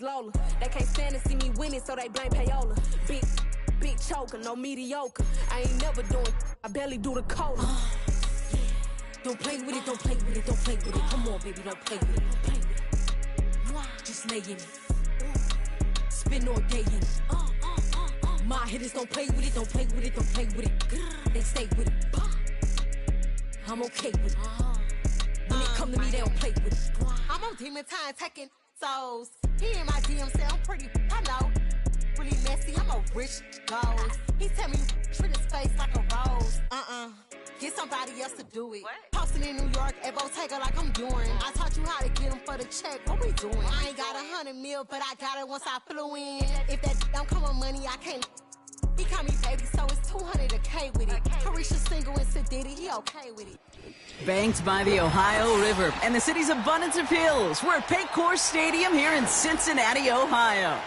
Lola. They can't stand to see me winning, so they blame payola. Big choker, no mediocre. I ain't never doing, I barely do the cola. Don't play with it, don't play with it, don't play with it. Come on, baby, don't play with it, don't play with it. Just lay in it. Spin all day in it. My hitters don't play with it, don't play with it, don't play with it. They stay with it. I'm okay with it. When it come to me, they don't play with it. I'm on demon time taking souls. He in my DM say I'm pretty, I know. Really messy, I'm a rich ghost. He tell me treat his face like a rose. Get somebody else to do it. What? Posting in New York at Bottega like I'm doing. I taught you how to get him for the check. What we doing? I ain't got 100 mil, but I got it once I flew in. If that don't come with money, I can't. He call me baby, so it's 200 a K with it. Carisha single and Sadiddy, he okay with it. Banked by the Ohio River and the city's abundance of hills. We're at Paycor Stadium here in Cincinnati, Ohio.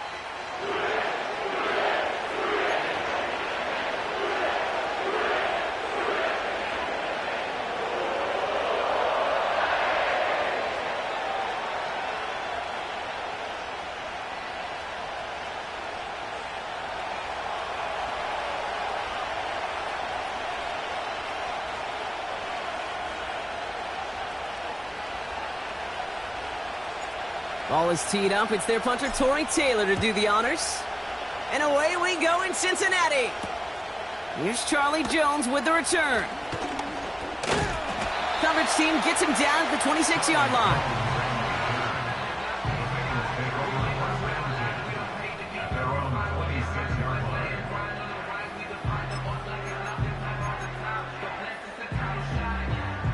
Ball is teed up. It's their punter, Torrey Taylor, to do the honors. And away we go in Cincinnati. Here's Charlie Jones with the return. Coverage team gets him down at the 26-yard line.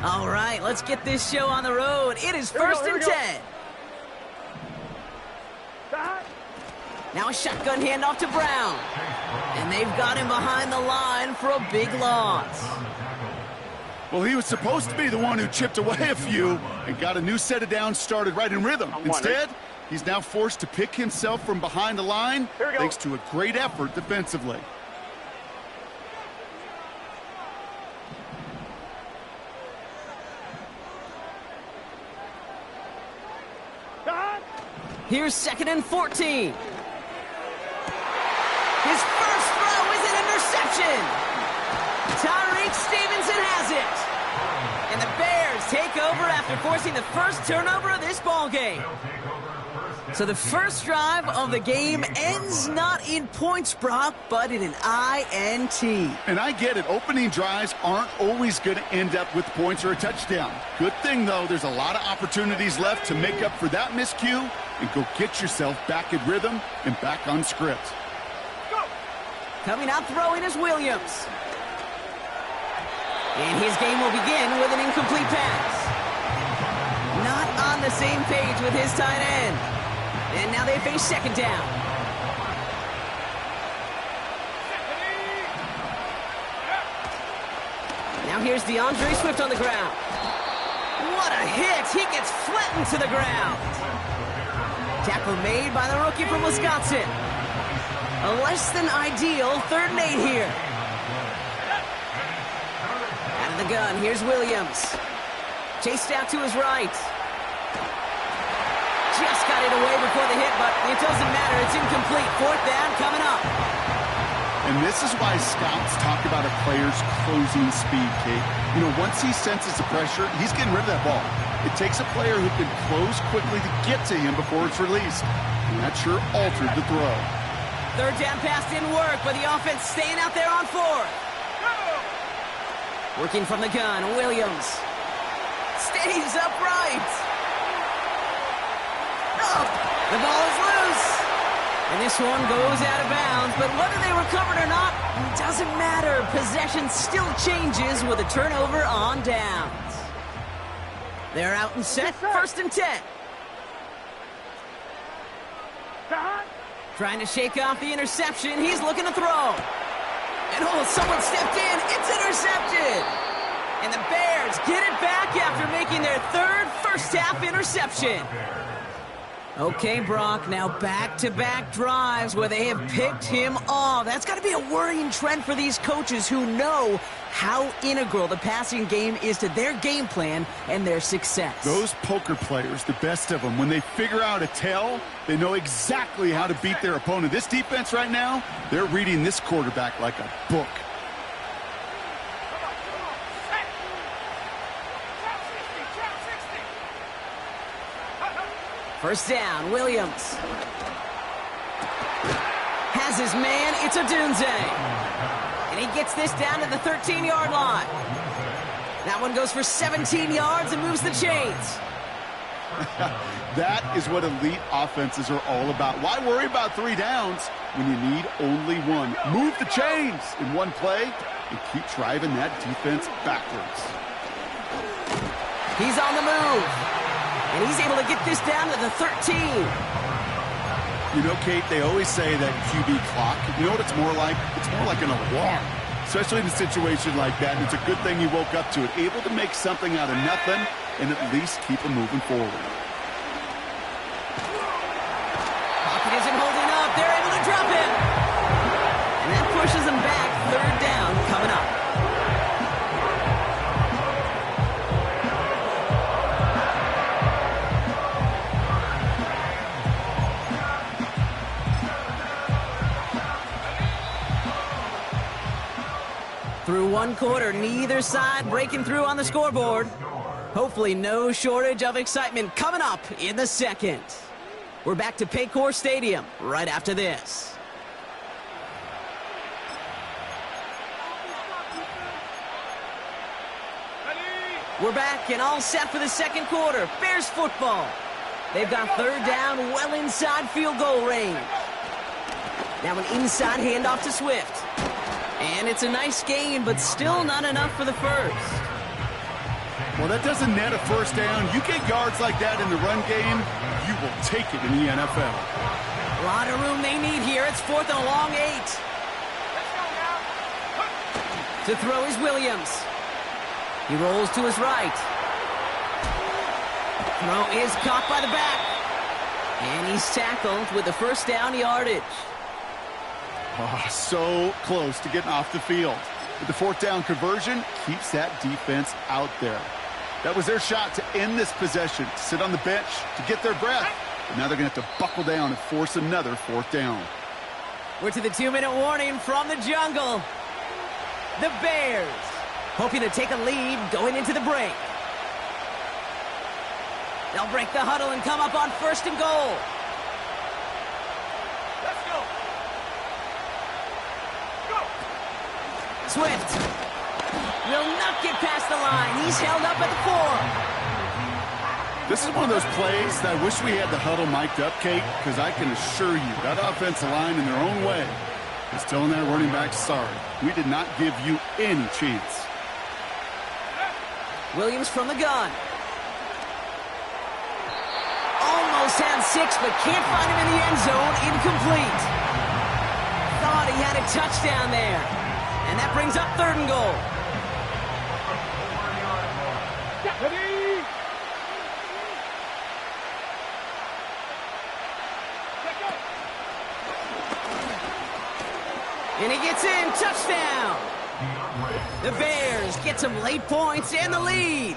All right, let's get this show on the road. It is first and 10. Now a shotgun handoff to Brown. And they've got him behind the line for a big loss. Well, he was supposed to be the one who chipped away a few and got a new set of downs started right in rhythm. Instead, he's now forced to pick himself from behind the line thanks to a great effort defensively. Here's 2nd and 14. His first throw is an interception. Tyreek Stevenson has it. And the Bears take over after forcing the first turnover of this ball game. So the first drive of the game ends not in points, Brock, but in an INT. And I get it. Opening drives aren't always going to end up with points or a touchdown. Good thing, though, there's a lot of opportunities left to make up for that miscue and go get yourself back in rhythm and back on script. Coming out throwing is Williams. And his game will begin with an incomplete pass. Not on the same page with his tight end. And now they face second down. Now here's DeAndre Swift on the ground. What a hit! He gets flattened to the ground. Tackle made by the rookie from Wisconsin. A less than ideal 3rd and 8 here. Out of the gun, here's Williams. Chased out to his right. Just got it away before the hit, but it doesn't matter. It's incomplete. 4th down coming up. And this is why scouts talk about a player's closing speed, Kate. You know, once he senses the pressure, he's getting rid of that ball. It takes a player who can close quickly to get to him before it's released. And that sure altered the throw. 3rd down pass didn't work, but the offense staying out there on 4th. Working from the gun, Williams. Stays upright. Oh, the ball is loose. And this one goes out of bounds, but whether they recovered or not, doesn't matter. Possession still changes with a turnover on downs. They're out and set, 1st and 10. Trying to shake off the interception. He's looking to throw. And oh, someone stepped in. It's intercepted. And the Bears get it back after making their 3rd first-half interception. Okay, Brock, now back-to-back drives where they have picked him off. That's got to be a worrying trend for these coaches who know how integral the passing game is to their game plan and their success. Those poker players, the best of them, when they figure out a tell, they know exactly how to beat their opponent. This defense right now, they're reading this quarterback like a book. First down, Williams. Has his man, it's Odunze. And he gets this down to the 13-yard line. That one goes for 17 yards and moves the chains. That is what elite offenses are all about. Why worry about 3 downs when you need only one? Move the chains in one play and keep driving that defense backwards. He's on the move. And he's able to get this down to the 13. You know, Kate, they always say that QB clock, you know what it's more like? It's more like an alarm, especially in a situation like that. And it's a good thing you woke up to it, able to make something out of nothing and at least keep them moving forward. Pocket isn't holding up. They're able to drop him. And that pushes him back. Third down coming up. Through one quarter, neither side breaking through on the scoreboard. Hopefully no shortage of excitement coming up in the second. We're back to Paycor Stadium right after this. We're back and all set for the second quarter. Bears football. They've got third down well inside field goal range. Now an inside handoff to Swift. And it's a nice gain, but still not enough for the first. Well, that doesn't net a first down. You get yards like that in the run game, you will take it in the NFL. A lot of room they need here. It's 4th and a long 8. To throw is Williams. He rolls to his right. Throw is caught by the back. And he's tackled with the first down yardage. Oh, so close to getting off the field. But the 4th down conversion keeps that defense out there. That was their shot to end this possession, to sit on the bench, to get their breath. But now they're going to have to buckle down and force another 4th down. We're to the 2-minute warning from the jungle. The Bears hoping to take a lead going into the break. They'll break the huddle and come up on 1st and goal. Swift will not get past the line. He's held up at the 4. This is one of those plays that I wish we had the huddle mic'd up, Kate, because I can assure you that offensive line in their own way is telling that running back, sorry, we did not give you any chance. Williams from the gun. Almost had 6, but can't find him in the end zone. Incomplete. Thought he had a touchdown there. And that brings up 3rd and goal. And he gets in. Touchdown. The Bears get some late points and the lead.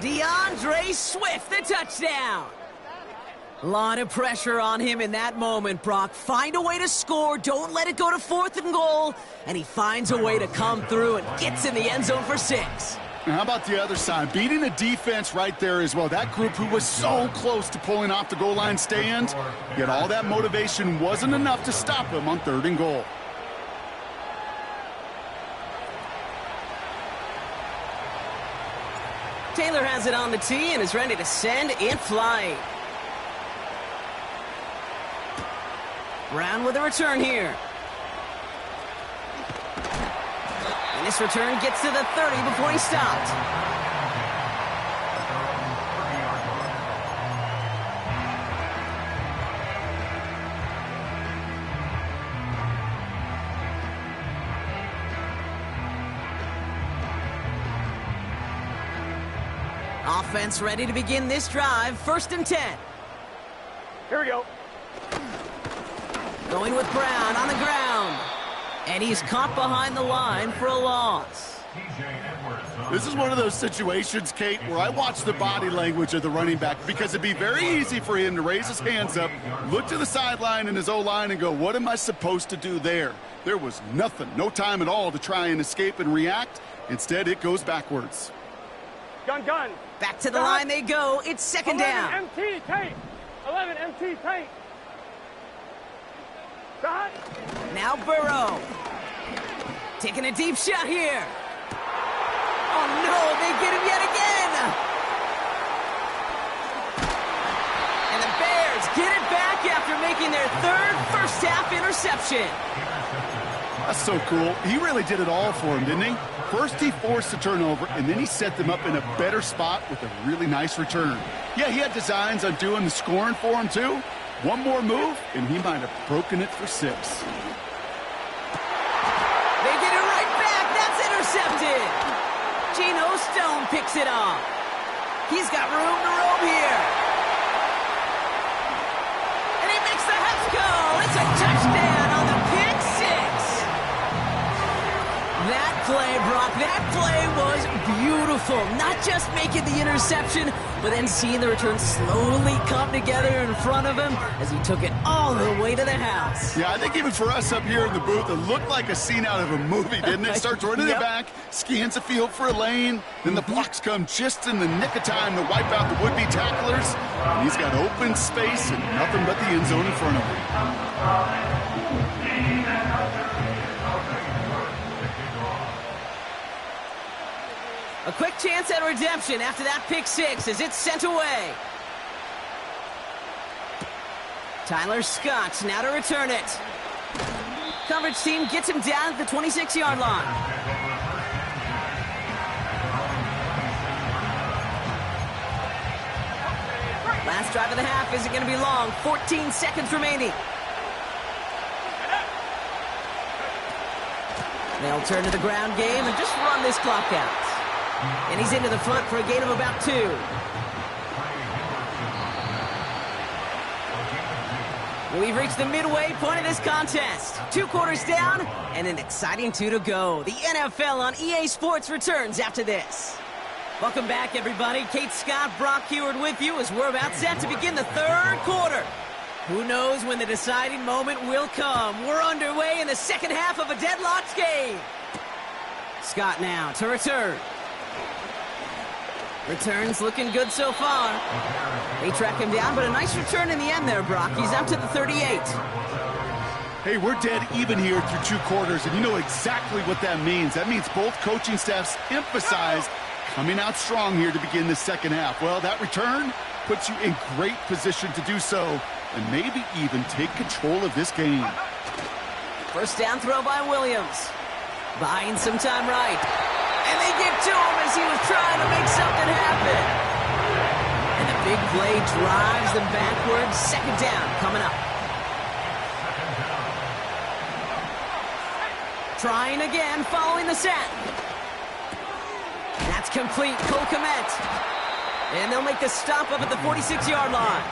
DeAndre Swift, the touchdown. A lot of pressure on him in that moment, Brock. Find a way to score. Don't let it go to 4th and goal. And he finds a way to come through and gets in the end zone for 6. And how about the other side? Beating a defense right there as well. That group who was so close to pulling off the goal line stand, yet all that motivation wasn't enough to stop him on 3rd and goal. Taylor has it on the tee and is ready to send it flying. Brown with a return here. And this return gets to the 30 before he stopped. Offense ready to begin this drive. 1st and 10. Here we go. Going with Brown on the ground. And he's caught behind the line for a loss. This is one of those situations, Kate, where I watch the body language of the running back because it'd be very easy for him to raise his hands up, look to the sideline in his O-line and go, what am I supposed to do there? There was nothing, no time at all to try and escape and react. Instead, it goes backwards. Gun. Back to the line they go. It's second 11 down. MT, Kate. 11 MT, Kate. Stop. Now Burrow. Taking a deep shot here. Oh, no, they get him yet again. And the Bears get it back after making their third first-half interception. That's so cool. He really did it all for him, didn't he? First, he forced the turnover, and then he set them up in a better spot with a really nice return. Yeah, he had designs on doing the scoring for him, too. One more move, and he might have broken it for 6. They get it right back. That's intercepted. Geno Stone picks it off. He's got room to roam here. And he makes the Heffs go. It's a touchdown on the pick 6. That play, Brock, that play was beautiful. Not just making the interception, but then seeing the return slowly come together in front of him as he took it all the way to the house. Yeah, I think even for us up here in the booth, it looked like a scene out of a movie, didn't it? Starts running it back, scans the field for a lane, then the blocks come just in the nick of time to wipe out the would-be tacklers, and he's got open space and nothing but the end zone in front of him. A quick chance at redemption after that pick 6 as it's sent away. Tyler Scott now to return it. Coverage team gets him down at the 26-yard line. Last drive of the half isn't going to be long. 14 seconds remaining. They'll turn to the ground game and just run this clock out. And he's into the front for a gain of about 2. We've reached the midway point of this contest. 2 quarters down and an exciting 2 to go. The NFL on EA Sports returns after this. Welcome back, everybody. Kate Scott, Brock Heward with you as we're about set to begin the 3rd quarter. Who knows when the deciding moment will come? We're underway in the second half of a deadlocked game. Scott now to return. Returns looking good so far. They track him down, but a nice return in the end there, Brock. He's up to the 38. Hey, we're dead even here through 2 quarters, and you know exactly what that means. That means both coaching staffs emphasize coming out strong here to begin the second half. Well, that return puts you in great position to do so, and maybe even take control of this game. First down throw by Williams. Buying some time right. And they get to him as he was trying to make something happen. And the big play drives them backwards. Second down coming up. Trying again following the sack. That's complete. Cole Kmet. And they'll make the stop up at the 46-yard line.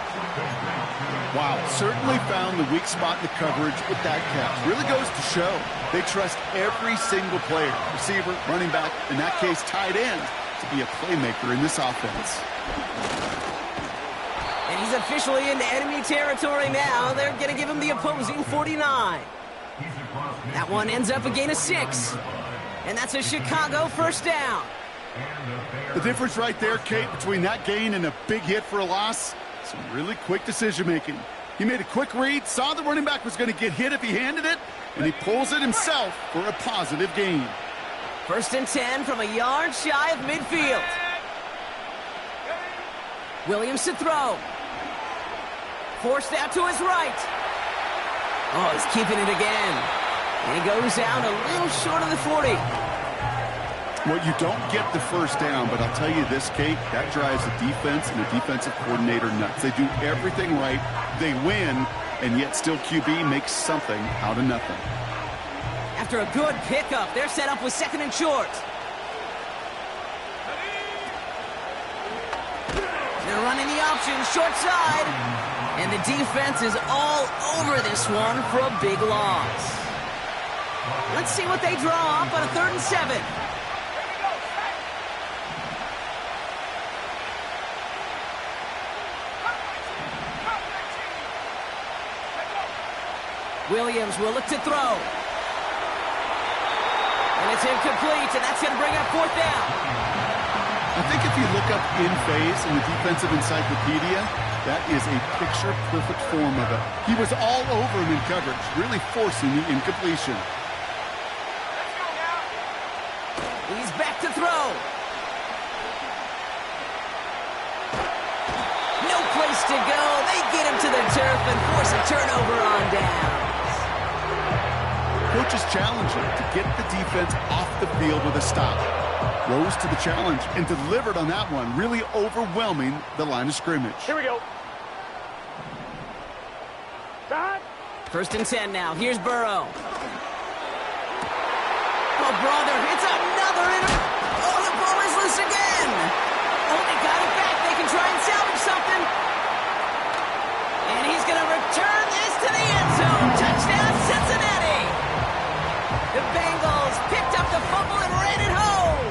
Wow, certainly found the weak spot in the coverage with that catch. Really goes to show they trust every single player, receiver, running back, in that case tight end, to be a playmaker in this offense. And he's officially into enemy territory now. They're going to give him the opposing 49. That one ends up a gain of 6. And that's a Chicago first down. The difference right there, Kate, between that gain and a big hit for a loss, some really quick decision-making. He made a quick read, saw the running back was going to get hit if he handed it, and he pulls it himself for a positive gain. First and 10 from a yard shy of midfield. Williams to throw. Forced out to his right. Oh, he's keeping it again. And he goes down a little short of the 40. Well, you don't get the first down, but I'll tell you this, Kate, that drives the defense and the defensive coordinator nuts. They do everything right, they win, and yet still QB makes something out of nothing. After a good pickup, they're set up with second and short. They're running the option, short side. And the defense is all over this one for a big loss. Let's see what they draw up on a 3rd and 7. Williams will look to throw. And it's incomplete, and that's going to bring up 4th down. I think if you look up in phase in the defensive encyclopedia, that is a picture-perfect form of it. He was all over him in coverage, really forcing the incompletion. He's back to throw. No place to go. They get him to the turf and force a turnover on downs. Coach's challenging to get the defense off the field with a stop. Rose to the challenge and delivered on that one, really overwhelming the line of scrimmage. Here we go. 1st and 10 now. Here's Burrow. Oh, brother, it's another Oh, the ball is loose again. Oh, they got it back. They can try and salvage something. And he's going to return this to the end zone. Touchdown, Cincinnati. The Bengals picked up the fumble and ran it home.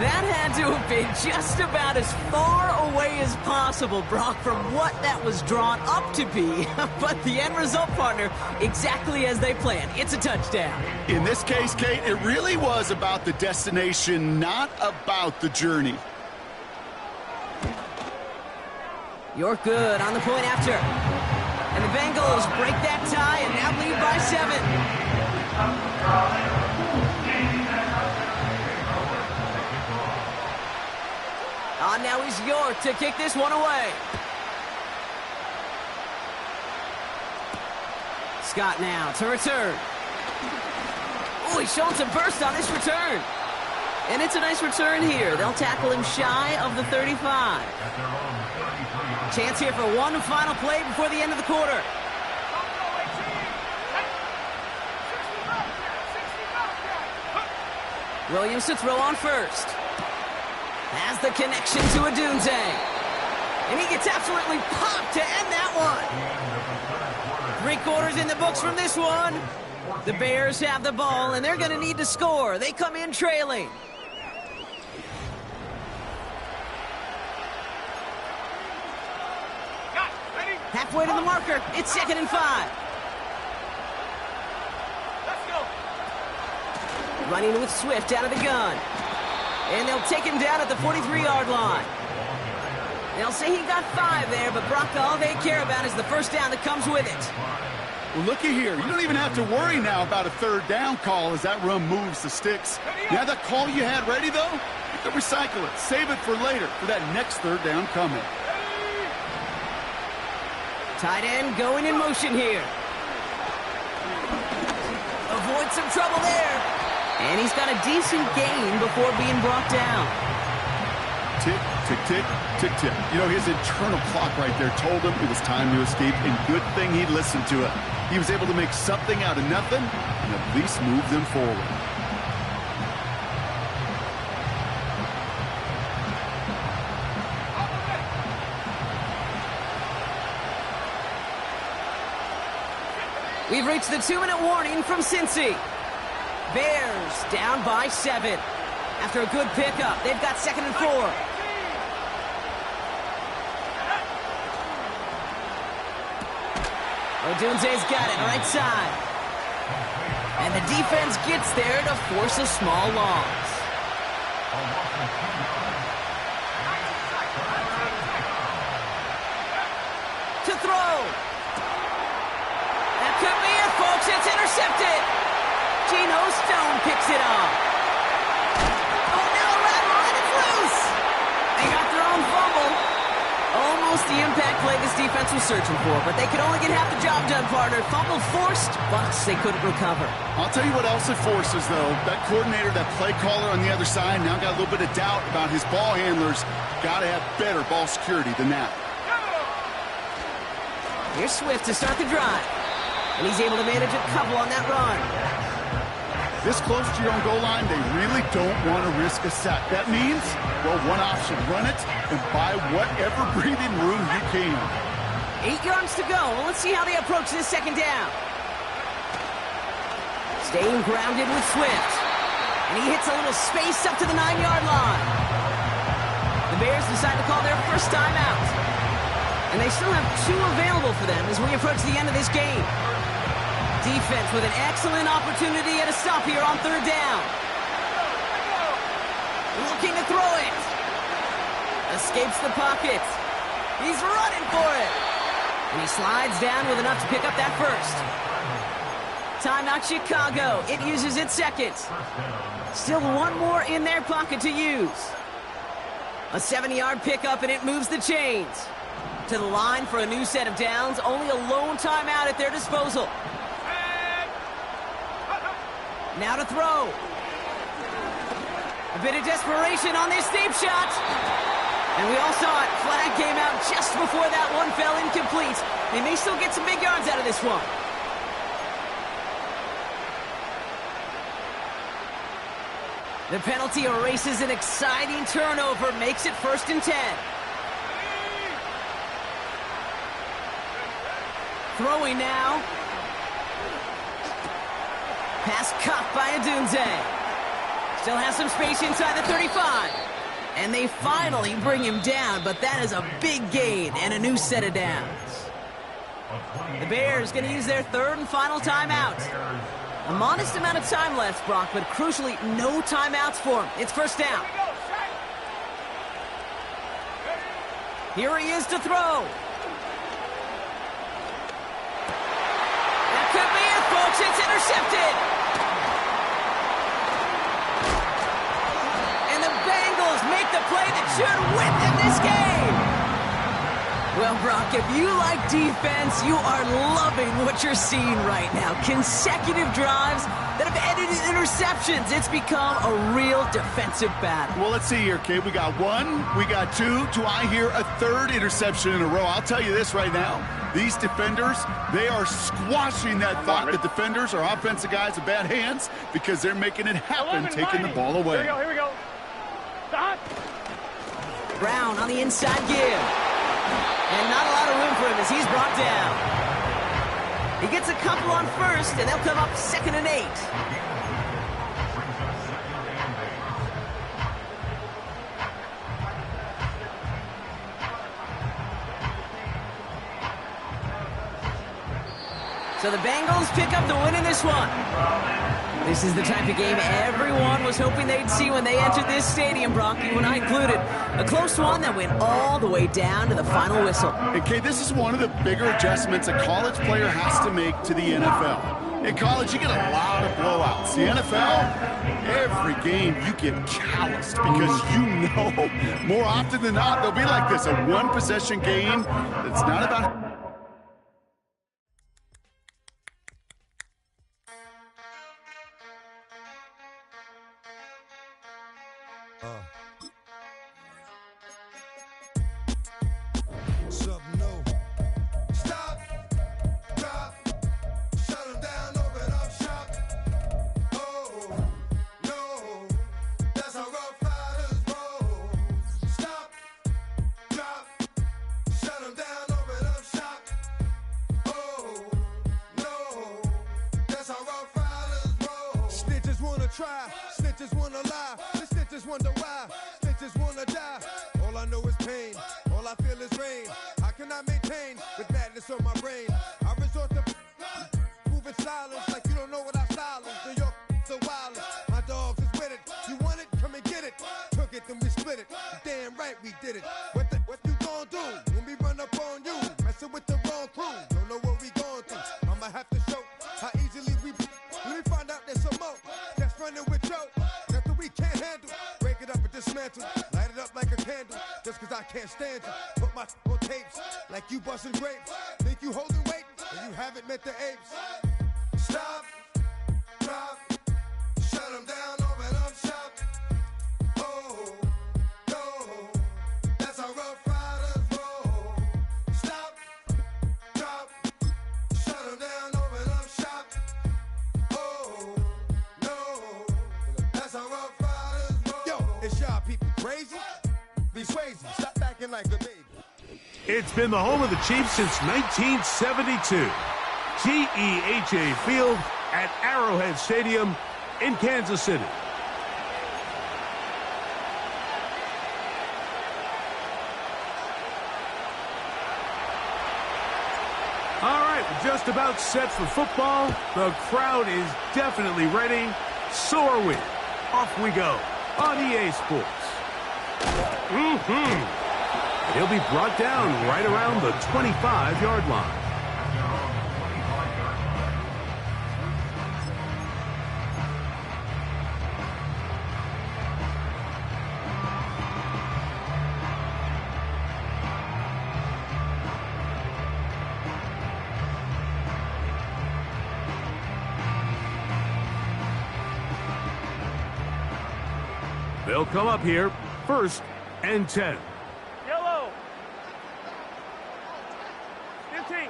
That had to have been just about as far away as possible, Brock, from what that was drawn up to be. But the end result, partner, exactly as they planned. It's a touchdown. In this case, Kate, it really was about the destination, not about the journey. You're good on the point after. And the Bengals break that tie and now lead by 7. Now he's York to kick this one away. Scott now to return. Oh, he's showing some burst on this return. And it's a nice return here. They'll tackle him shy of the 35. Chance here for one final play before the end of the quarter. Williams to throw on first. Has the connection to Odunze. And he gets absolutely popped to end that one. 3 quarters in the books from this one. The Bears have the ball, and they're going to need to score. They come in trailing. Halfway to the marker. It's 2nd and 5. Let's go. Running with Swift out of the gun. And they'll take him down at the 43-yard line. They'll say he got 5 there, but Brock, all they care about is the first down that comes with it. Well, looky here. You don't even have to worry now about a 3rd down call as that run moves the sticks. You have that call you had ready, though? You can recycle it. Save it for later for that next 3rd down coming. Tight end going in motion here. Avoid some trouble there. And he's got a decent gain before being brought down. Tick, tick, tick, tick, tick. You know, his internal clock right there told him it was time to escape, and good thing he listened to it. He was able to make something out of nothing and at least move them forward. We've reached the 2-minute warning from Cincy. Bears down by 7. After a good pickup, they've got 2nd and 4. Odunze's got it right side. And the defense gets there to force a small loss. To throw. That could be it, folks. It's intercepted. Geno Stone picks it off. Oh, now a rattle, and it's loose. They got their own fumble. Almost the impact play this defense was searching for, but they could only get half the job done, partner. Fumble forced, but they couldn't recover. I'll tell you what else it forces, though. That coordinator, that play caller on the other side, now got a little bit of doubt about his ball handlers. Got to have better ball security than that. Here's Swift to start the drive. And he's able to manage a couple on that run. This close to your own goal line, they really don't want to risk a sack. That means, well, one option, run it and buy whatever breathing room you can. 8 yards to go. Well, let's see how they approach this second down. Staying grounded with Swift. And he hits a little space up to the 9-yard line. The Bears decide to call their first timeout. And they still have 2 available for them as we approach the end of this game. Defense with an excellent opportunity at a stop here on 3rd down. Looking to throw it. Escapes the pocket. He's running for it. And he slides down with enough to pick up that first. Timeout Chicago. It uses its second. Still 1 more in their pocket to use. A 70-yard pickup, and it moves the chains. To the line for a new set of downs. Only a lone timeout at their disposal. Now to throw. A bit of desperation on this deep shot. And we all saw it. Flag came out just before that one fell incomplete. They may still get some big yards out of this one. The penalty erases an exciting turnover, makes it 1st and 10. Throwing now. Pass caught by Adunze. Still has some space inside the 35. And they finally bring him down, but that is a big gain and a new set of downs. The Bears going to use their 3rd and final timeout. A modest amount of time left, Brock, but crucially, no timeouts for him. It's 1st down. Here he is to throw. That could be it, folks. It's intercepted. And the Bengals make the play that should win them this game. Well, Brock, if you like defense, you are loving what you're seeing right now. Consecutive drives that have ended in interceptions. It's become a real defensive battle. Well, let's see here, Kate. We got 1, we got 2. Do I hear a 3rd interception in a row? I'll tell you this right now. These defenders, they are squashing that thought that defenders are offensive guys with bad hands because they're making it happen, taking the ball away. Here we go. Stop. Brown on the inside give. And not a lot of room for him as he's brought down. He gets a couple on 1st, and they'll come up 2nd and 8. So the Bengals pick up the win in this one. This is the type of game everyone was hoping they'd see when they entered this stadium, Brock, you and I included. A close one that went all the way down to the final whistle. And, Kate, this is one of the bigger adjustments a college player has to make to the NFL. In college, you get a lot of blowouts. The NFL, every game you get calloused because you know more often than not they'll be like this, a one-possession game that's not about... Something new. Stop, drop, shut them down, open up shop. Oh, no, that's how Rough Riders roll. Stop, drop, shut them down, open up shop. Oh, no, that's how Rough Riders roll. Snitches wanna try, snitches wanna lie, the snitches wonder why, snitches wanna die. All I know is pain, all I feel is rain. How can I maintain with madness on my brain? I resort to moving silence like you don't know what I silence. New York, the wildest. My dogs is with it. You want it? Come and get it. Took it, then we split it. Damn right we did it. What you gonna do when we run up on you? Messing with the wrong crew. Don't know what we going through. I'ma have to show how easily we. Let me find out there's some more. That's running with Joe. Nothing we can't handle. Break it up and dismantle. Light it up like a candle. Just cause I can't stand you. Put my on tapes like you busting grapes. Think you holding weight and you haven't met the apes. Stop, drop, shut them down, open up shop. Oh, no, that's how Rough Riders roll. Stop, drop, shut them down, open up shop. Oh, no, that's how Rough Riders roll. Yo, is y'all people crazy? Be crazy, stop acting like a baby. It's been the home of the Chiefs since 1972. GEHA Field at Arrowhead Stadium in Kansas City. All right, we're just about set for football. The crowd is definitely ready. So are we. Off we go on EA Sports. He'll be brought down right around the 25-yard line. They'll come up here, 1st and 10. Yellow. 15.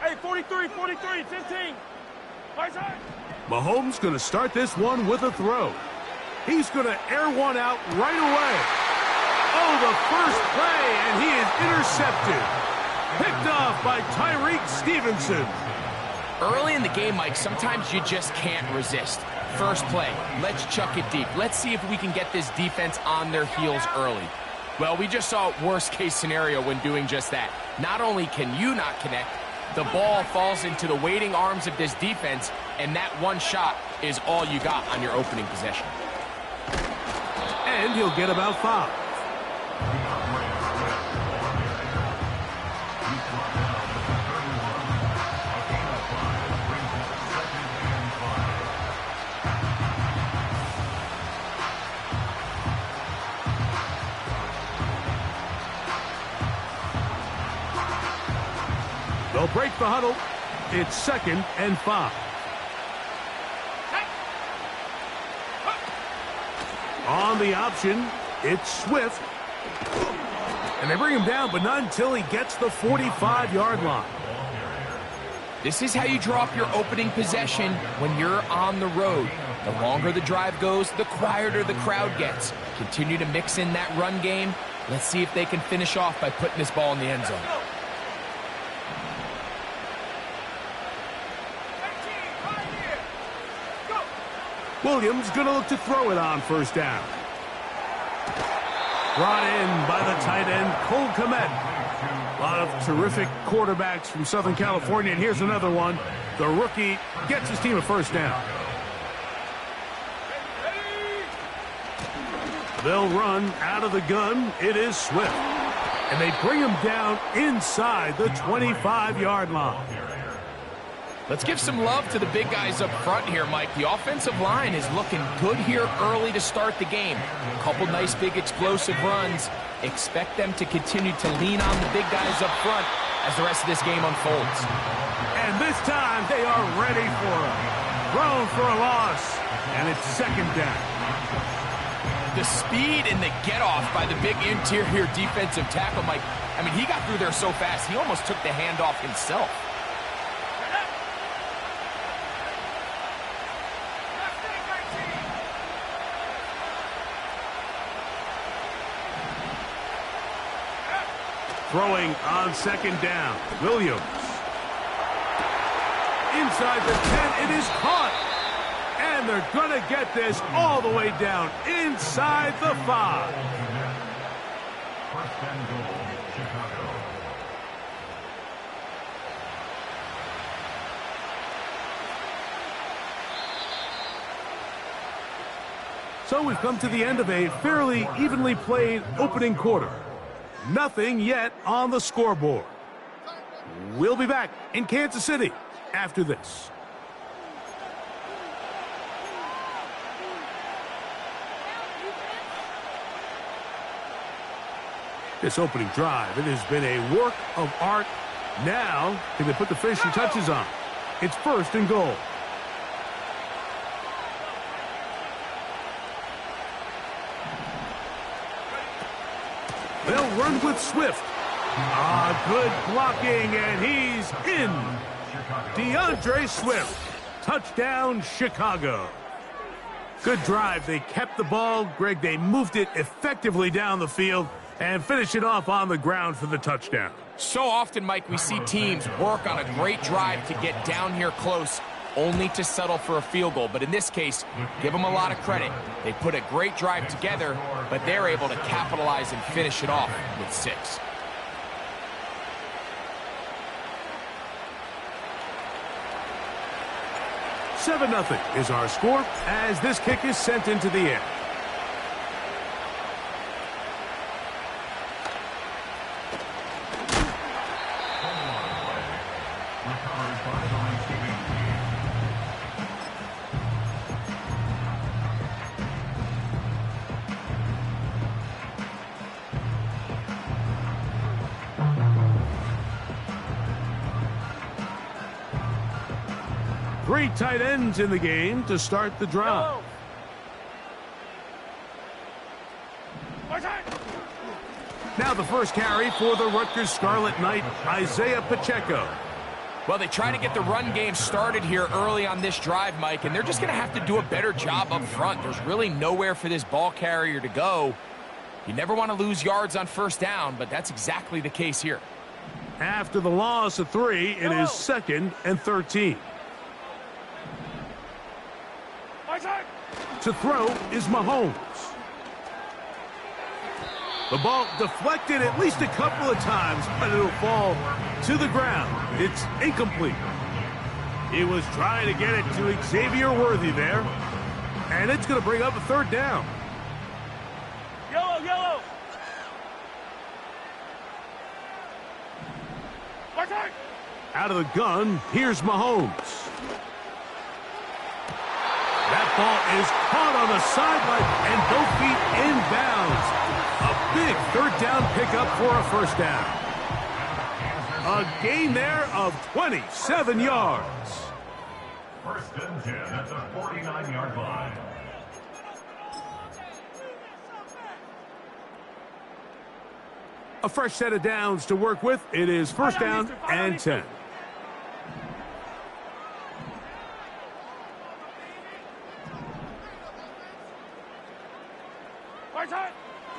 Hey, 43, 15. Right side. Mahomes going to start this one with a throw. He's going to air one out right away. Oh, the first play, and he is intercepted. Picked off by Tyreek Stevenson. Early in the game, Mike, sometimes you just can't resist. First play, let's chuck it deep. Let's see if we can get this defense on their heels early. Well, we just saw worst case scenario when doing just that. Not only can you not connect, the ball falls into the waiting arms of this defense, and that one shot is all you got on your opening possession. And he'll get about 5. They'll break the huddle. It's 2nd and 5. On the option, it's Swift. And they bring him down, but not until he gets the 45-yard line. This is how you draw up your opening possession when you're on the road. The longer the drive goes, the quieter the crowd gets. Continue to mix in that run game. Let's see if they can finish off by putting this ball in the end zone. Williams going to look to throw it on 1st down. Brought in by the tight end, Cole Kmet. A lot of terrific quarterbacks from Southern California, and here's another one. The rookie gets his team a 1st down. They'll run out of the gun. It is Swift. And they bring him down inside the 25-yard line. Let's give some love to the big guys up front here, Mike. The offensive line is looking good here early to start the game. A couple nice big explosive runs. Expect them to continue to lean on the big guys up front as the rest of this game unfolds. And this time they are ready for him. Thrown for a loss, and it's 2nd down. The speed and the get-off by the big interior defensive tackle, Mike. I mean, he got through there so fast, he almost took the handoff himself. Throwing on 2nd down. Williams. Inside the 10, it is caught. And they're going to get this all the way down inside the 5. First and goal, Chicago. So we've come to the end of a fairly evenly played opening quarter. Nothing yet on the scoreboard. We'll be back in Kansas City after this. This opening drive, it has been a work of art. Now, can they put the finishing touches on? It's 1st and goal. They'll run with Swift. Good blocking, and he's in. DeAndre Swift. Touchdown, Chicago. Good drive. They kept the ball. Greg, they moved it effectively down the field. And finish it off on the ground for the touchdown. So often, Mike, we see teams work on a great drive to get down here close, only to settle for a field goal. But in this case, give them a lot of credit. They put a great drive together, but they're able to capitalize and finish it off with 6. Seven 0 is our score as this kick is sent into the air. Three tight ends in the game to start the drive. Now the first carry for the Rutgers Scarlet Knight, Isaiah Pacheco. Well, they try to get the run game started here early on this drive, Mike, and they're just going to have to do a better job up front. There's really nowhere for this ball carrier to go. You never want to lose yards on first down, but that's exactly the case here. After the loss of 3, it is 2nd and 13. To throw is Mahomes. The ball deflected at least a couple of times, but it'll fall to the ground. It's incomplete. He was trying to get it to Xavier Worthy there, and it's going to bring up a 3rd down. Yellow! Out of the gun, here's Mahomes. That ball is caught on the sideline, and both feet inbounds. A big 3rd down pickup for a 1st down. A gain there of 27 yards. 1st and 10 at the 49-yard line. A fresh set of downs to work with. It is 1st down and 10.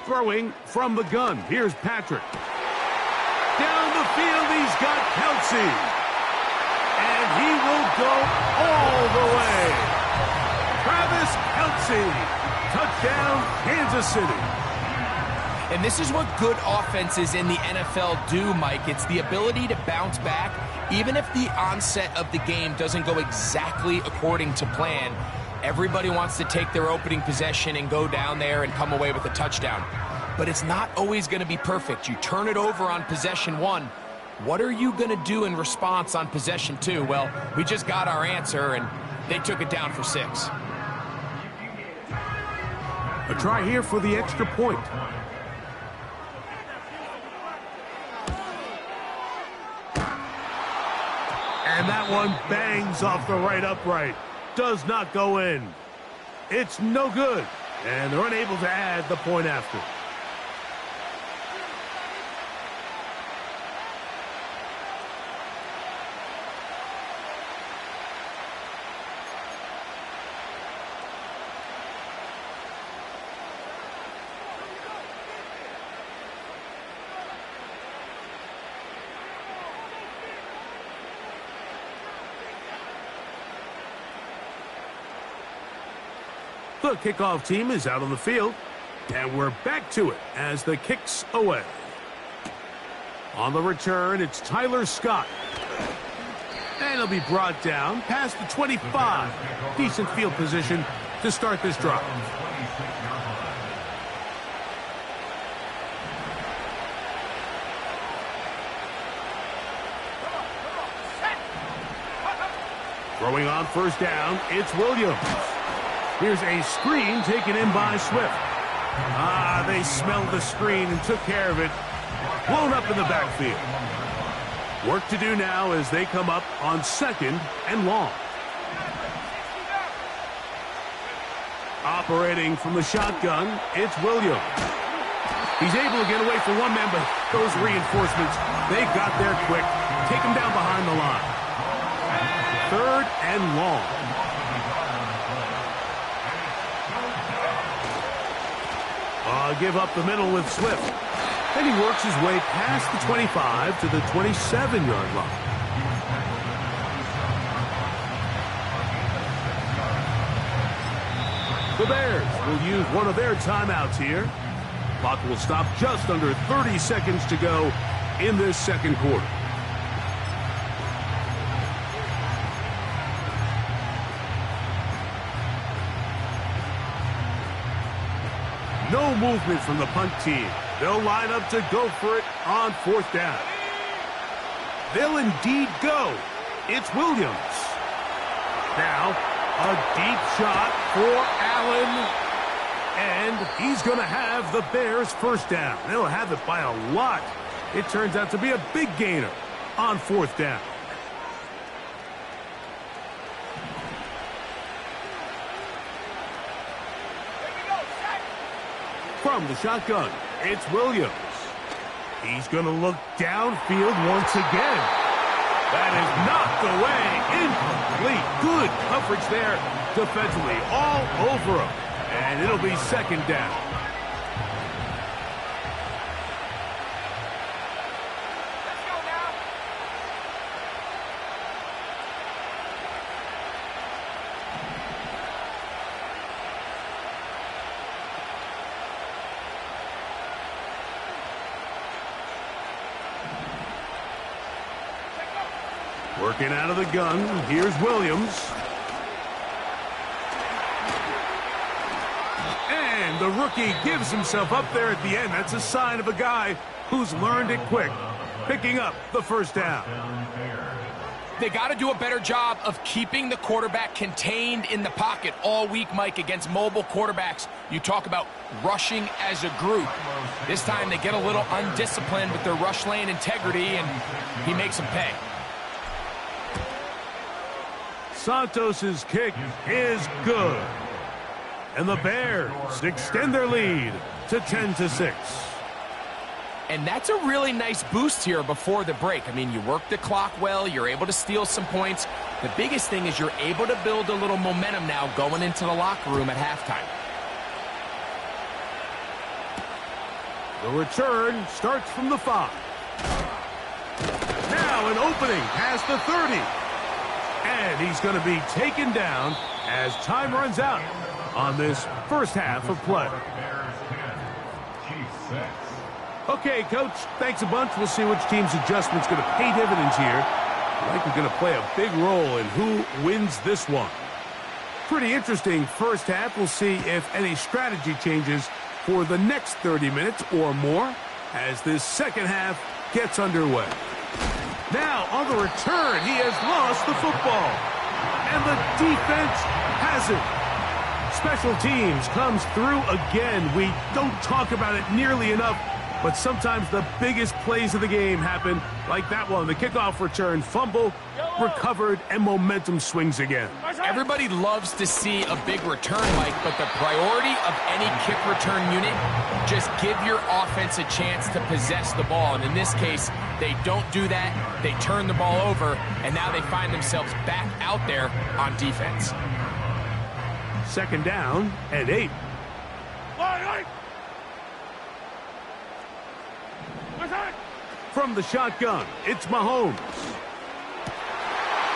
Throwing from the gun. Here's Patrick. Down the field, he's got Kelsey. And he will go all the way. Travis Kelsey. Touchdown, Kansas City. And this is what good offenses in the NFL do, Mike. It's the ability to bounce back, even if the onset of the game doesn't go exactly according to plan. Everybody wants to take their opening possession and go down there and come away with a touchdown. But it's not always going to be perfect. You turn it over on possession 1. What are you going to do in response on possession 2? Well, we just got our answer, and they took it down for 6. A try here for the extra point. And that one bangs off the right upright. Does not go in. It's no good. And they're unable to add the point after. The kickoff team is out on the field, and we're back to it as the kick's away. On the return, it's Tyler Scott. And he'll be brought down past the 25. Decent field position to start this drive. Throwing on 1st down, it's Williams. Here's a screen taken in by Swift. They smelled the screen and took care of it. Blown up in the backfield. Work to do now as they come up on 2nd and long. Operating from the shotgun, it's Williams. He's able to get away from one man, but those reinforcements, they got there quick. Take him down behind the line. 3rd and long. Give up the middle with Swift. And he works his way past the 25 to the 27-yard line. The Bears will use one of their timeouts here. Clock will stop just under 30 seconds to go in this second quarter. No movement from the punt team. They'll line up to go for it on fourth down. They'll indeed go. It's Williams. Now, a deep shot for Allen. And he's going to have the Bears first down. They'll have it by a lot. It turns out to be a big gainer on fourth down. From the shotgun, it's Williams. He's going to look downfield once again. That is knocked away. Incomplete. Good coverage there defensively. All over him. And it'll be second down. Let's go now. Working out of the gun. Here's Williams. And the rookie gives himself up there at the end. That's a sign of a guy who's learned it quick. Picking up the first down. They got to do a better job of keeping the quarterback contained in the pocket all week, Mike, against mobile quarterbacks. You talk about rushing as a group. This time they get a little undisciplined with their rush lane integrity, and he makes them pay. Santos's kick is good. And the Bears extend their lead to 10-6. And that's a really nice boost here before the break. I mean, you work the clock well, you're able to steal some points. The biggest thing is you're able to build a little momentum now going into the locker room at halftime. The return starts from the 5. Now an opening past the 30. And he's going to be taken down as time runs out on this first half of play. Okay, Coach, thanks a bunch. We'll see which team's adjustment's going to pay dividends here. I think we're going to play a big role in who wins this one. Pretty interesting first half. We'll see if any strategy changes for the next 30 minutes or more as this second half gets underway. Now, on the return, he has lost the football. And the defense has it. Special teams comes through again. We don't talk about it nearly enough, but sometimes the biggest plays of the game happen like that one. The kickoff return, fumble, recovered, and momentum swings again. Everybody loves to see a big return, Mike, but the priority of any kick return unit, just give your offense a chance to possess the ball. And in this case, they don't do that. They turn the ball over, and now they find themselves back out there on defense. Second down and 8. From the shotgun, it's Mahomes.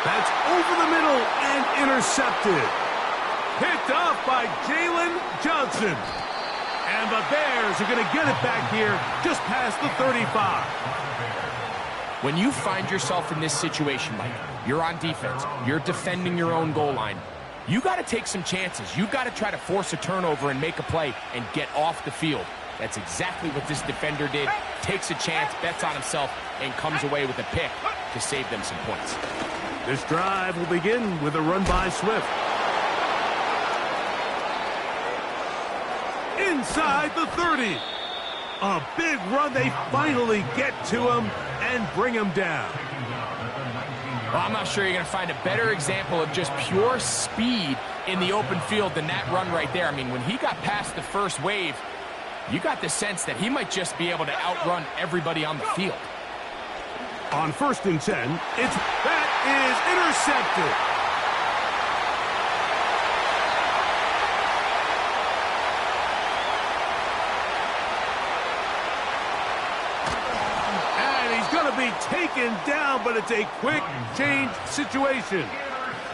That's over the middle and intercepted. Picked off by Jalen Johnson. And the Bears are going to get it back here just past the 35. When you find yourself in this situation, Mike, you're on defense, you're defending your own goal line, you got to take some chances. You got to try to force a turnover and make a play and get off the field. That's exactly what this defender did. Takes a chance, bets on himself, and comes away with a pick to save them some points. This drive will begin with a run by Swift. Inside the 30. A big run. They finally get to him and bring him down. Well, I'm not sure you're going to find a better example of just pure speed in the open field than that run right there. I mean, when he got past the first wave, you got the sense that he might just be able to outrun everybody on the field. On 1st and 10, that is intercepted. be taken down, but it's a quick change situation.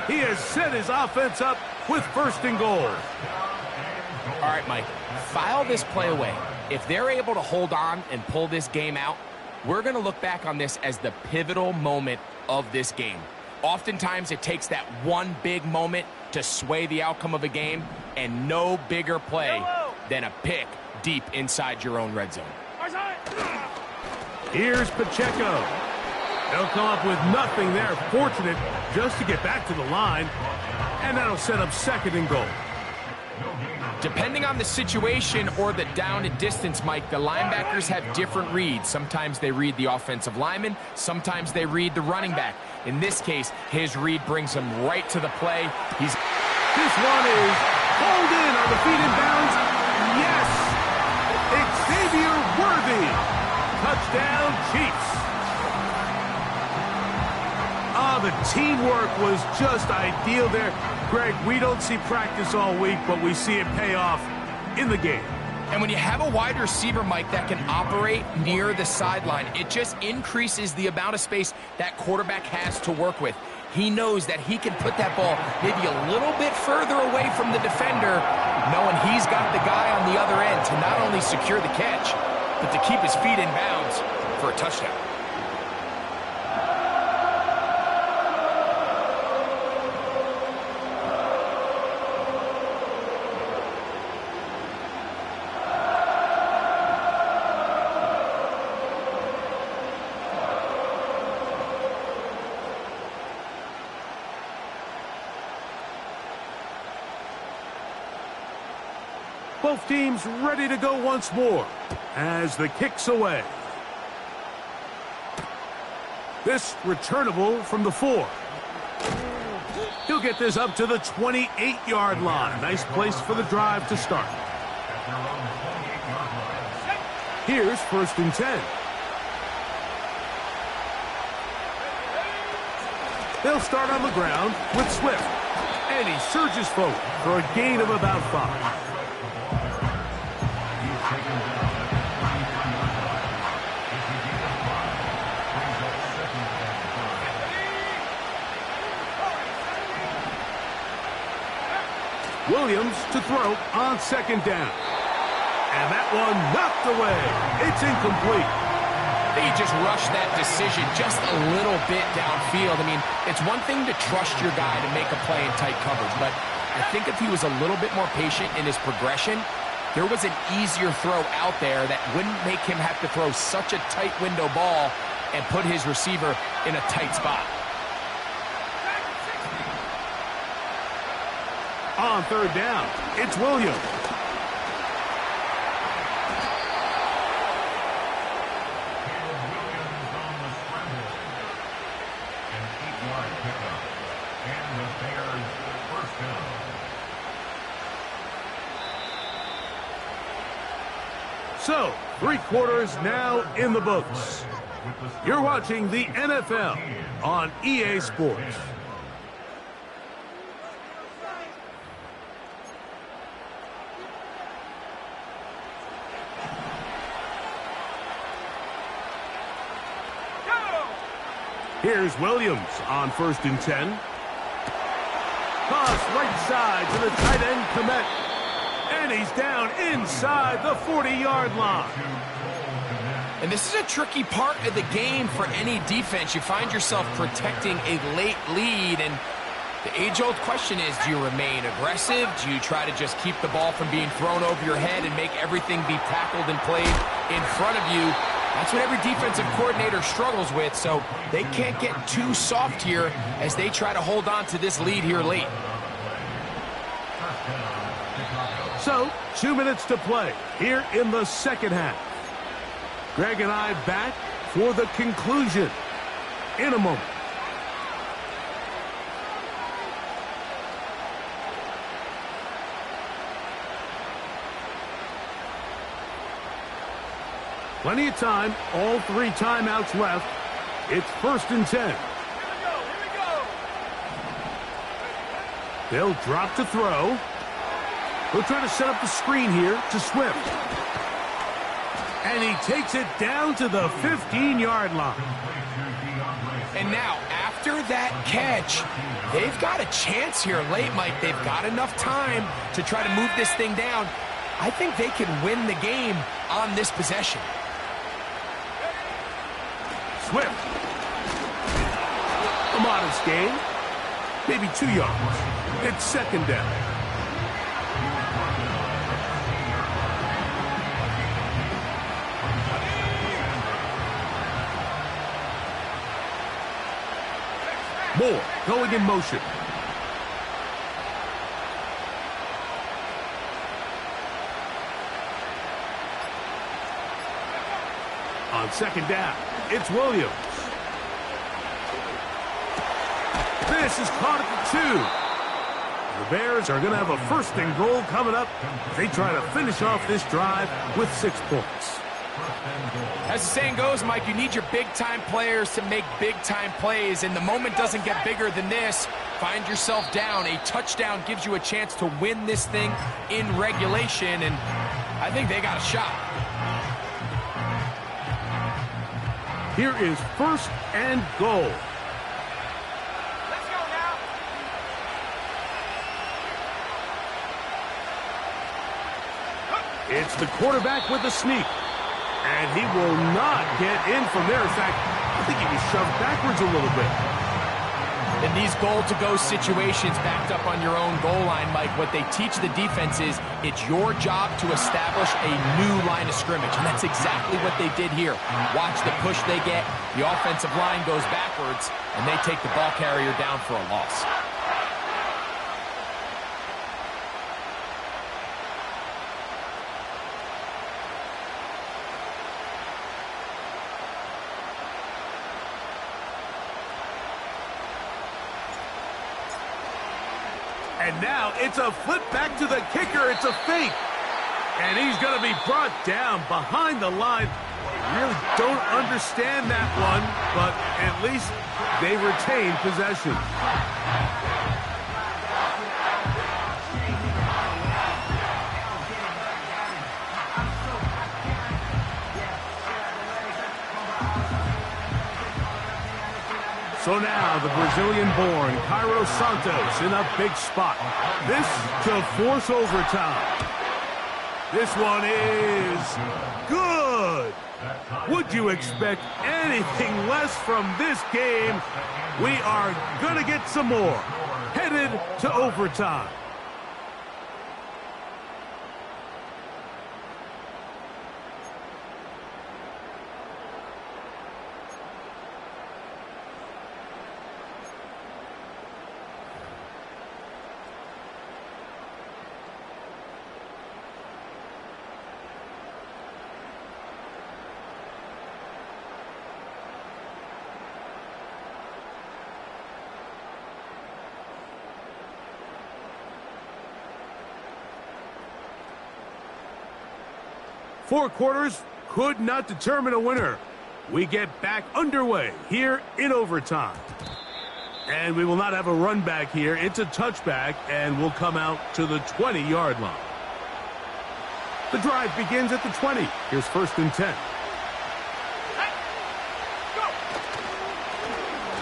He has set his offense up with 1st and goal. All right, Mike, file this play away. If they're able to hold on and pull this game out, we're going to look back on this as the pivotal moment of this game. Oftentimes, it takes that one big moment to sway the outcome of a game, and no bigger play than a pick deep inside your own red zone. Here's Pacheco. They'll come up with nothing there. Fortunate just to get back to the line, and that'll set up 2nd and goal. Depending on the situation or the down and distance, Mike, the linebackers have different reads. Sometimes they read the offensive lineman. Sometimes they read the running back. In this case, his read brings him right to the play. This one is pulled in on the feet in bounds. Yes! Xavier Worthy. Touchdown, Chiefs. The teamwork was just ideal there. Greg, we don't see practice all week, but we see it pay off in the game. And when you have a wide receiver, Mike, that can operate near the sideline, it just increases the amount of space that quarterback has to work with. He knows that he can put that ball maybe a little bit further away from the defender, knowing he's got the guy on the other end to not only secure the catch, but to keep his feet in bounds for a touchdown. Both teams ready to go once more as the kick's away. This returnable from the 4. He'll get this up to the 28-yard line. Nice place for the drive to start. Here's 1st and 10. They'll start on the ground with Swift. And he surges forward for a gain of about 5. Williams to throw on 2nd down. And that one knocked away. It's incomplete. They just rushed that decision just a little bit downfield. I mean, it's one thing to trust your guy to make a play in tight coverage, but I think if he was a little bit more patient in his progression, there was an easier throw out there that wouldn't make him have to throw such a tight window ball and put his receiver in a tight spot. On 3rd down, it's Williams. So, 3 quarters now in the books. You're watching the NFL on EA Sports. Here's Williams on 1st and 10. Toss right side to the tight end, Komet. And he's down inside the 40-yard line. And this is a tricky part of the game for any defense. You find yourself protecting a late lead, and the age-old question is, do you remain aggressive? Do you try to just keep the ball from being thrown over your head and make everything be tackled and played in front of you? That's what every defensive coordinator struggles with, so they can't get too soft here as they try to hold on to this lead here late. So, 2 minutes to play here in the 2nd half. Greg and I back for the conclusion in a moment. Plenty of time, all 3 timeouts left. It's 1st and 10. They'll drop to throw. They'll try to set up the screen here to Swift. And he takes it down to the 15-yard line. And now, after that catch, they've got a chance here late, Mike. They've got enough time to try to move this thing down. I think they can win the game on this possession. Swift. A modest gain. Maybe 2 yards. It's second down. Moore going in motion. On second down, it's Williams. This is caught at the 2. The Bears are going to have a first and goal coming up. They try to finish off this drive with 6 points. As the saying goes, Mike, you need your big-time players to make big-time plays, and the moment doesn't get bigger than this. Find yourself down. A touchdown gives you a chance to win this thing in regulation, and I think they got a shot. Here is first and goal. Let's go now. It's the quarterback with the sneak. And he will not get in from there. In fact, I think he was shoved backwards a little bit. In these goal-to-go situations backed up on your own goal line, Mike, what they teach the defense is it's your job to establish a new line of scrimmage, and that's exactly what they did here. Watch the push they get. The offensive line goes backwards, and they take the ball carrier down for a loss. And now it's a flip back to the kicker. It's a fake. And he's going to be brought down behind the line. I really don't understand that one, but at least they retain possession. So now the Brazilian-born Cairo Santos in a big spot. This to force overtime. This one is good. Would you expect anything less from this game? We are going to get some more. Headed to overtime. Four quarters could not determine a winner. We get back underway here in overtime. And we will not have a run back here. It's a touchback, and we'll come out to the 20-yard line. The drive begins at the 20. Here's first and 10.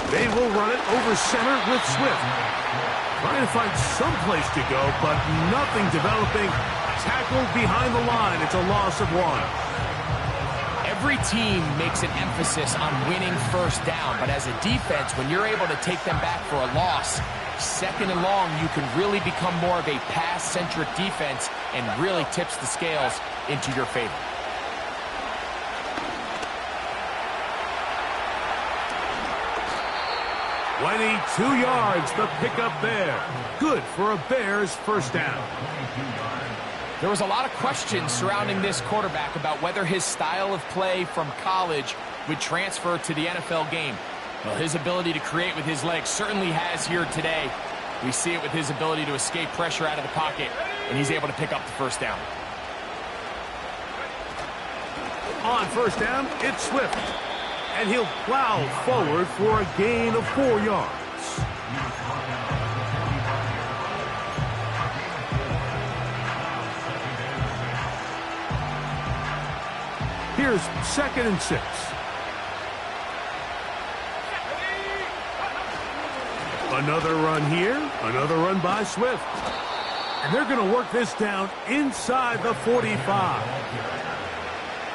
They will run it over center with Swift. Trying to find some place to go, but nothing developing. Tackled behind the line. It's a loss of 1. Every team makes an emphasis on winning first down, but as a defense, when you're able to take them back for a loss, second and long, you can really become more of a pass-centric defense and really tips the scales into your favor. "22 yards, the pickup there. Good for a Bears first down." There was a lot of questions surrounding this quarterback about whether his style of play from college would transfer to the NFL game. Well, his ability to create with his legs certainly has here today. We see it with his ability to escape pressure out of the pocket, and he's able to pick up the first down. On first down, it's Swift. And he'll plow forward for a gain of 4 yards. Here's 2nd and 6. Another run here, another run by Swift. And they're going to work this down inside the 45.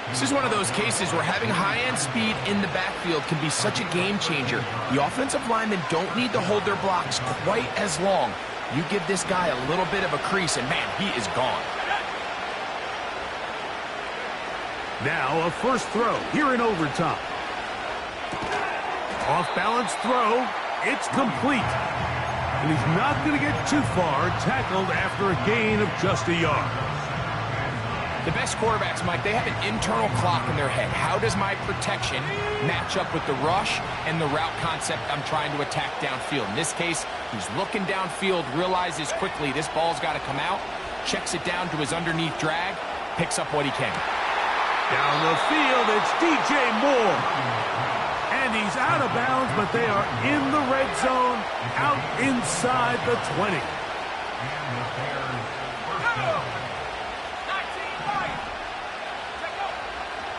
This is one of those cases where having high-end speed in the backfield can be such a game changer. The offensive linemen don't need to hold their blocks quite as long. You give this guy a little bit of a crease, and man, he is gone. Now a first throw here in overtime. Off-balance throw. It's complete. And he's not going to get too far, tackled after a gain of just a yard. The best quarterbacks, Mike, they have an internal clock in their head. How does my protection match up with the rush and the route concept I'm trying to attack downfield? In this case, he's looking downfield, realizes quickly this ball's got to come out, checks it down to his underneath drag, picks up what he can. Down the field, it's DJ Moore. And he's out of bounds, but they are in the red zone, out inside the 20.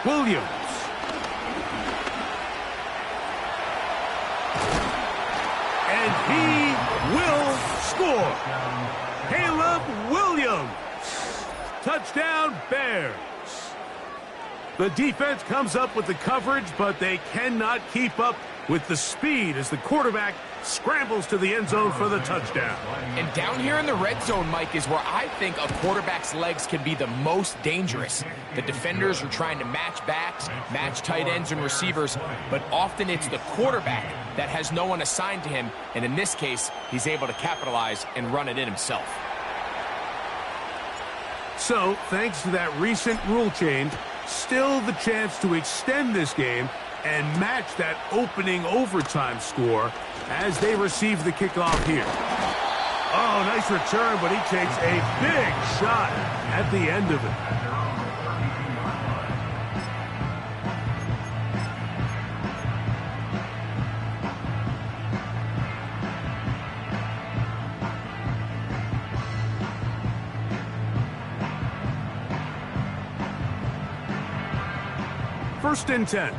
Williams. And he will score. Caleb Williams. Touchdown, Bears. The defense comes up with the coverage, but they cannot keep up with the speed as the quarterback scrambles to the end zone for the touchdown. And down here in the red zone, Mike, is where I think a quarterback's legs can be the most dangerous. The defenders are trying to match backs, match tight ends and receivers, but often it's the quarterback that has no one assigned to him, and in this case, he's able to capitalize and run it in himself. So, thanks to that recent rule change, still the chance to extend this game and match that opening overtime score as they receive the kickoff here. Oh, nice return, but he takes a big shot at the end of it. First and 10.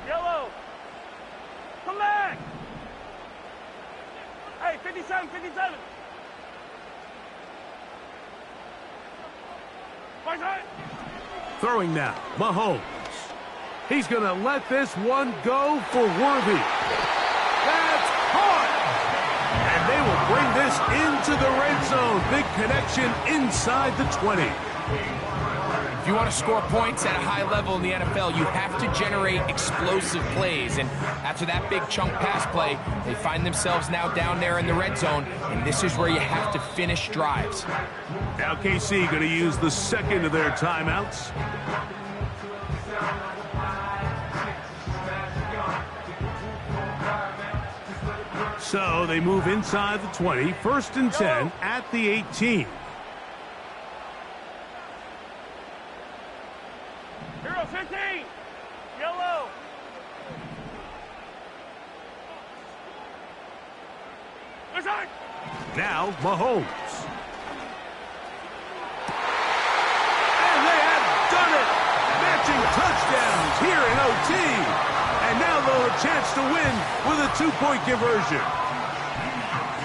Yellow. Come back. Hey, 57, 57. My side. Throwing now, Mahomes. He's going to let this one go for Worthy. That's caught. And they will bring this into the red zone. Big connection inside the 20. If you want to score points at a high level in the NFL, you have to generate explosive plays. And after that big chunk pass play, they find themselves now down there in the red zone, and this is where you have to finish drives. Now KC going to use the second of their timeouts. So they move inside the 20, first and 10 at the 18. Hero 15. Yellow. Good side. Now Mahomes. And they have done it. Matching touchdowns here in OT. And now they'll have a chance to win with a two-point conversion.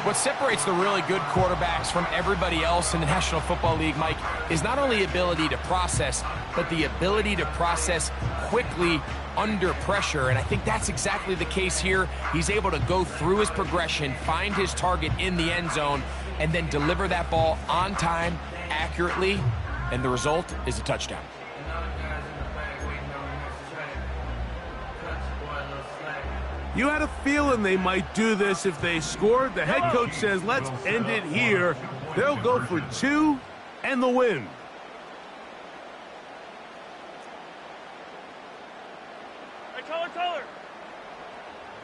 What separates the really good quarterbacks from everybody else in the National Football League, Mike, is not only ability to process, but the ability to process quickly under pressure. And I think that's exactly the case here. He's able to go through his progression, find his target in the end zone, and then deliver that ball on time, accurately, and the result is a touchdown. You had a feeling they might do this if they scored. The head coach says, let's end it here. They'll go for two and the win. Hey, color.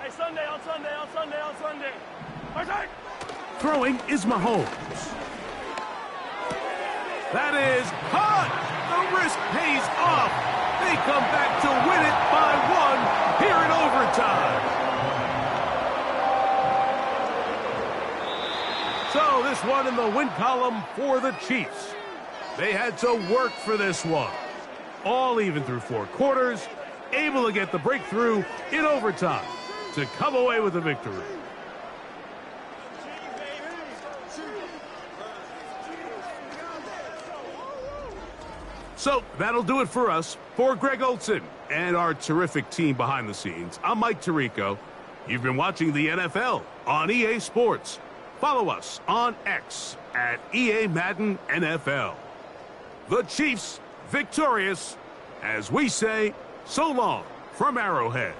Hey, Sunday, on Sunday, on Sunday, on Sunday. Outside. Throwing is Mahomes. That is hot. The risk pays off. They come back to win it by one here in overtime. So this one in the win column for the Chiefs. They had to work for this one. all even through 4 quarters, able to get the breakthrough in overtime to come away with the victory. So that'll do it for us. For Greg Olson and our terrific team behind the scenes, I'm Mike Tirico. You've been watching the NFL on EA Sports. Follow us on X at EA Madden NFL. The Chiefs victorious, as we say, so long from Arrowhead.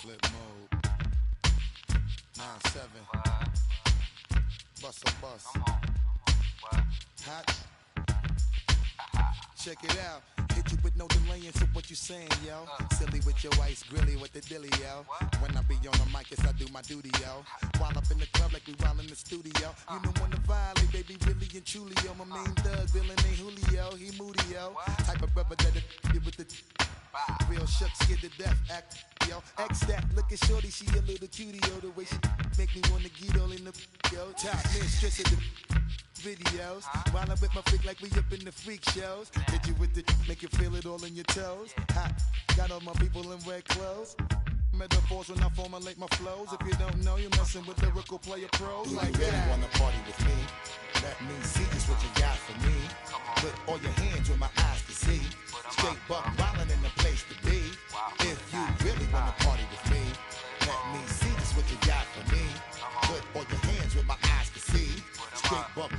Flip mode. 9-7. Bust a bus. Hot. Check it out. Hit you with no delay into what you saying, yo. Silly with your ice grilly with the dilly, yo. When I be on the mic, yes, I do my duty, yo. While up in the club like we while in the studio. You know when to violate, baby, really and truly, yo. My main thug, villain ain't Julio, he moody, yo. Type of brother that'll get with the real shook, scared to death, act, yo. X that, look at shorty, she a little cutie, yo. The way she make me wanna get all in the, yo. Top mistress of the videos. While I'm with my freak like we up in the freak shows. Hit you with the, make you feel it all in your toes. Hot, got all my people in red clothes. Metaphors when I formulate my flows. If you don't know, you're messing with lyrical player pros. Do like you really that. wanna party with me? Let me see just what you got for me. Put all your hands where my eyes can see. Straight buck wildin' in the place to be. If you really wanna party with me, let me see just what you got for me. Put all your hands where my eyes can see. Straight buck